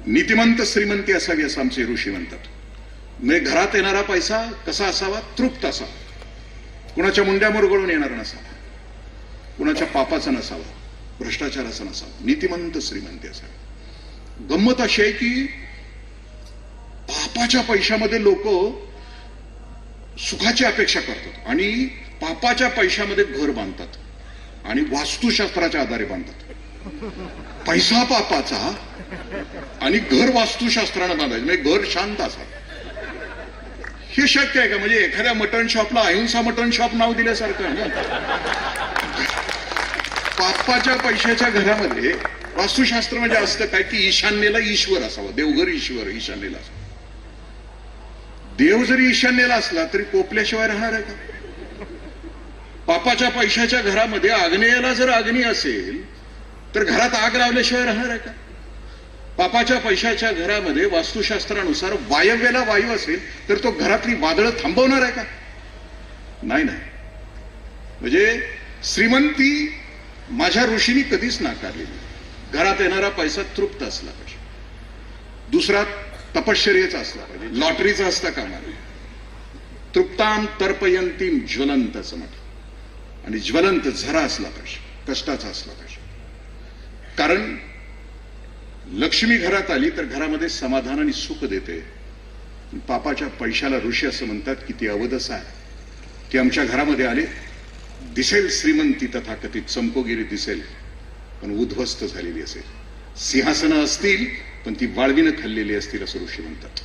नीतिमंत श्रीमंती असावी असं आमचे ऋषी म्हणतात. म्हणजे घरात येणारा पैसा कसा असावा? तृप्त असावा, कुणाच्या मुंड्यावर गळून येणारा नसावा, कुणाच्या पापाचा नसावा, भ्रष्टाचाराचा नसावा, नीतिमंत श्रीमंती असावी. गंमत अशी आहे की पापाच्या पैशामध्ये लोक सुखाची अपेक्षा करतात आणि पापाच्या पैशामध्ये घर बांधतात आणि वास्तुशास्त्राच्या आधारे बांधतात. पैसा पापाचा आणि घर वास्तुशास्त्रानं बांधायचं, म्हणजे घर शांत असावं. हे शक्य आहे का? म्हणजे एखाद्या मटण शॉपला अहिंसा मटण शॉप नाव दिल्यासारखं आहे ना. पापाच्या पैशाच्या घरामध्ये वास्तुशास्त्र म्हणजे असतं काय की ईशान्येला ईश्वर असावा, देवघर ईश्वर ईशान्येला असावं. देव जरी ईशान्येला असला तरी कोपल्याशिवाय राहणार आहे का? पापाच्या पैशाच्या घरामध्ये आग्नेयाला जर अग्नी असेल तर घरात आग लावल्याशिवाय राहणार आहे का? पापाच्या पैशाच्या घरामध्ये वास्तुशास्त्रानुसार वायव्याला वायू असेल तर तो घरातली वादळं थांबवणार आहे का? नाही. म्हणजे श्रीमंती माझ्या ऋषींनी कधीच नाकारलेली. घरात येणारा पैसा तृप्त असला पाहिजे. दुसरा तपश्चर्याचा असला पाहिजे, लॉटरीचा असता कामा नये. तृप्ताम तर्पयंतीम ज्वलंत असं म्हटलं. आणि ज्वलंत झरा असला पाहिजे, कष्टाचा असला पाहिजे. कारण लक्ष्मी घरात आली तर घरामध्ये समाधान आणि सुख देते. पापाच्या पैशाला ऋषी असं म्हणतात की ती अवदस आहे. ती आमच्या घरामध्ये आले, दिसेल श्रीमंती तथाकथित चंपोगिरी दिसेल पण उद्ध्वस्त झालेली असेल. सिंहासनं असतील पण ती वाळवीनं खाल्लेली असतील असं ऋषी म्हणतात.